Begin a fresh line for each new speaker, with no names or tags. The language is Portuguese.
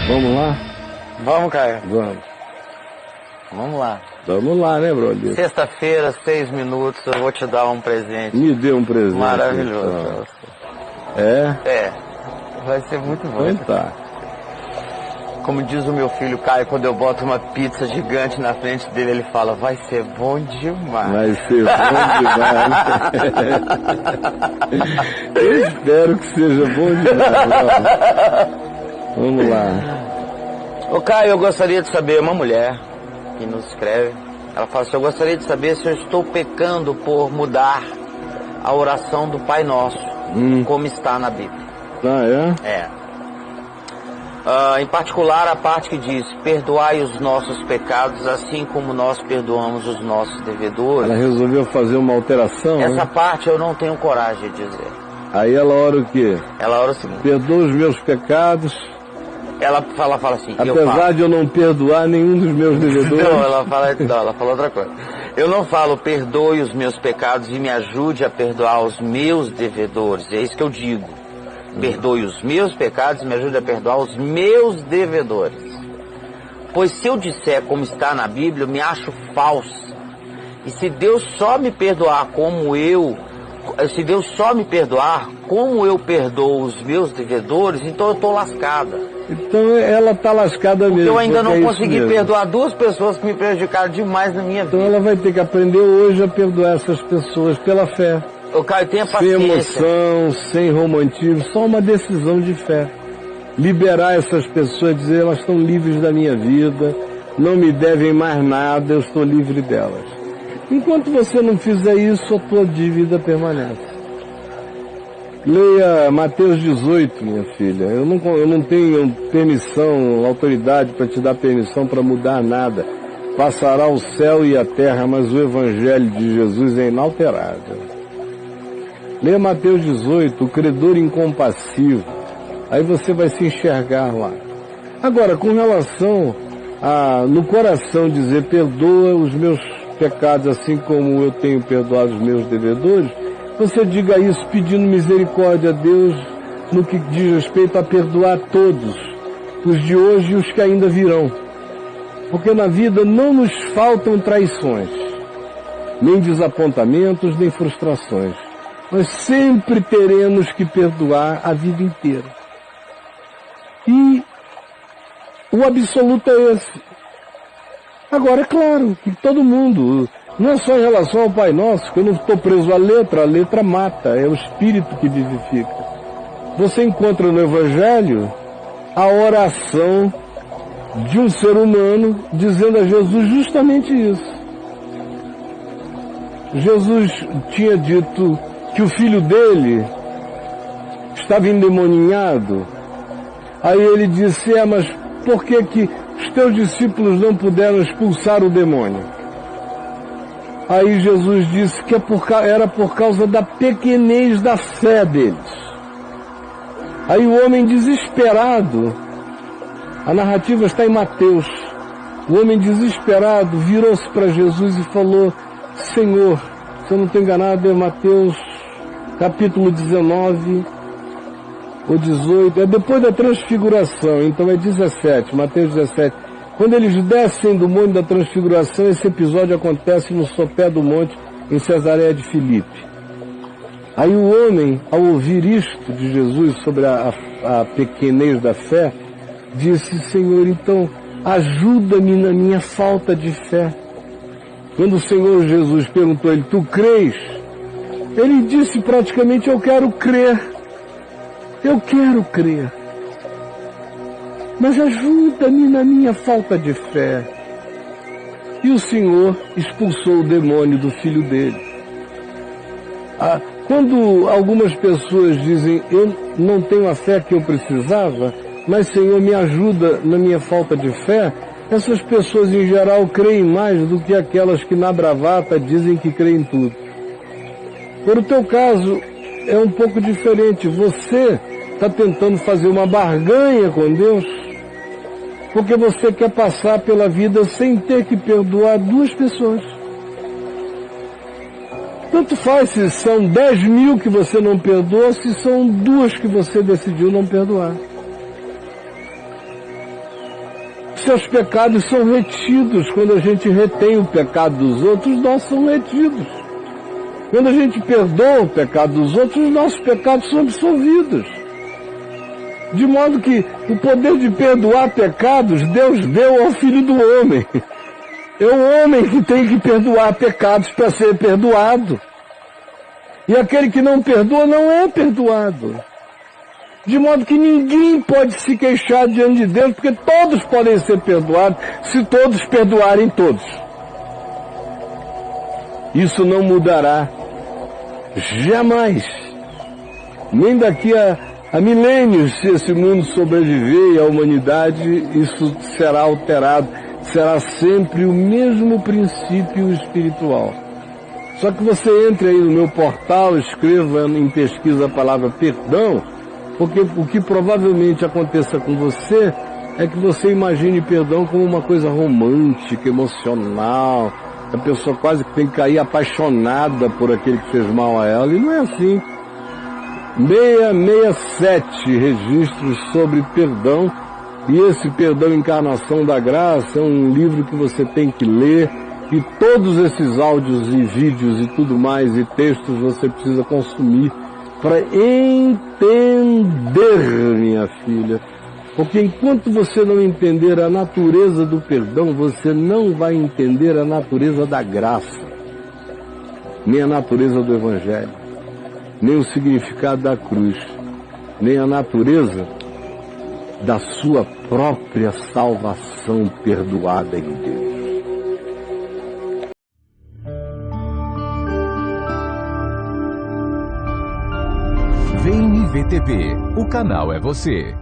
Vamos lá?
Vamos, Caio.
Vamos.
Vamos lá.
Vamos lá, né, brother?
Sexta-feira, 6 minutos, eu vou te dar um presente.
Me dê um presente.
Maravilhoso.
Então. É?
É. Vai ser muito bom.
Então tá.
Como diz o meu filho Caio, quando eu boto uma pizza gigante na frente dele, ele fala, vai ser bom demais.
Vai ser bom demais. Eu espero que seja bom demais. Vamos lá.
Ô Caio, eu gostaria de saber, uma mulher que nos escreve, ela fala assim, eu gostaria de saber se eu estou pecando por mudar a oração do Pai Nosso, como está na Bíblia.
Ah, é?
É. Em particular a parte que diz, perdoai os nossos pecados assim como nós perdoamos os nossos devedores.
Ela resolveu fazer uma alteração,
Essa
né?
parte eu não tenho coragem de dizer.
Aí ela ora o quê?
Ela ora o seguinte,
Perdoa os meus pecados,
ela fala assim,
apesar de eu não perdoar nenhum dos meus devedores.
Não, ela fala outra coisa. Eu não falo perdoe os meus pecados e me ajude a perdoar os meus devedores. É isso que eu digo. Perdoe os meus pecados e me ajude a perdoar os meus devedores. Pois se eu disser como está na Bíblia, eu me acho falsa. E se Deus só me perdoar como eu perdoo os meus devedores, então eu estou lascada.
Então ela está lascada mesmo.
Porque eu ainda não
é
consegui perdoar duas pessoas que me prejudicaram demais na minha vida.
Então ela vai ter que aprender hoje a perdoar essas pessoas pela fé.
O Caio, tenha
Sem
paciência.
emoção, sem romantismo, só uma decisão de fé. Liberar essas pessoas, dizer elas estão livres da minha vida, não me devem mais nada, eu estou livre delas. Enquanto você não fizer isso, a tua dívida permanece. Leia Mateus 18, minha filha. Eu não tenho permissão, autoridade para te dar permissão para mudar nada. Passará o céu e a terra, mas o Evangelho de Jesus é inalterável. Leia Mateus 18, o credor incompassivo. Aí você vai se enxergar lá. Agora, com relação a no coração dizer perdoa os meus pecados assim como eu tenho perdoado os meus devedores, você diga isso pedindo misericórdia a Deus no que diz respeito a perdoar todos, os de hoje e os que ainda virão. Porque na vida não nos faltam traições, nem desapontamentos, nem frustrações. Nós sempre teremos que perdoar a vida inteira. E o absoluto é esse. Agora, é claro que todo mundo, não é só em relação ao Pai Nosso, que eu não estou preso à letra mata, é o Espírito que vivifica. Você encontra no Evangelho a oração de um ser humano dizendo a Jesus justamente isso. Jesus tinha dito que o filho dele estava endemoninhado. Aí ele disse, mas por que os teus discípulos não puderam expulsar o demônio? Aí Jesus disse que era por causa da pequenez da fé deles. Aí o homem desesperado, a narrativa está em Mateus, o homem desesperado virou-se para Jesus e falou, Senhor, se eu não estou enganado, é Mateus capítulo 19 ou 18, é depois da transfiguração, então é 17, Mateus 17. Quando eles descem do monte da transfiguração, esse episódio acontece no sopé do monte, em Cesareia de Filipe. Aí o homem, ao ouvir isto de Jesus sobre a pequenez da fé, disse, Senhor, então, ajuda-me na minha falta de fé. Quando o Senhor Jesus perguntou a ele, tu crês? Ele disse praticamente, eu quero crer. Eu quero crer. Mas ajuda-me na minha falta de fé. E o Senhor expulsou o demônio do filho dele. Quando algumas pessoas dizem, eu não tenho a fé que eu precisava, mas Senhor me ajuda na minha falta de fé, essas pessoas em geral creem mais do que aquelas que na bravata dizem que creem em tudo. Por o teu caso é um pouco diferente. Você está tentando fazer uma barganha com Deus porque você quer passar pela vida sem ter que perdoar duas pessoas. Tanto faz se são 10.000 que você não perdoa, se são 2 que você decidiu não perdoar. Seus pecados são retidos. Quando a gente retém o pecado dos outros, nós somos retidos. Quando a gente perdoa o pecado dos outros, nossos pecados são absolvidos. De modo que o poder de perdoar pecados, Deus deu ao Filho do Homem. É o homem que tem que perdoar pecados para ser perdoado. E aquele que não perdoa não é perdoado. De modo que ninguém pode se queixar diante de Deus, porque todos podem ser perdoados se todos perdoarem todos. Isso não mudará jamais. Nem daqui a milênios, se esse mundo sobreviver e a humanidade, isso será alterado. Será sempre o mesmo princípio espiritual. Só que você entre aí no meu portal, escreva em pesquisa a palavra perdão, porque o que provavelmente aconteça com você é que você imagine perdão como uma coisa romântica, emocional, a pessoa quase que tem que cair apaixonada por aquele que fez mal a ela, e não é assim. 667 registros sobre perdão, e esse Perdão Encarnação da Graça é um livro que você tem que ler, e todos esses áudios e vídeos e tudo mais, e textos você precisa consumir para entender, minha filha. Porque enquanto você não entender a natureza do perdão, você não vai entender a natureza da graça, nem a natureza do Evangelho, nem o significado da cruz, nem a natureza da sua própria salvação perdoada em Deus.
Vem IVTV, o canal é você.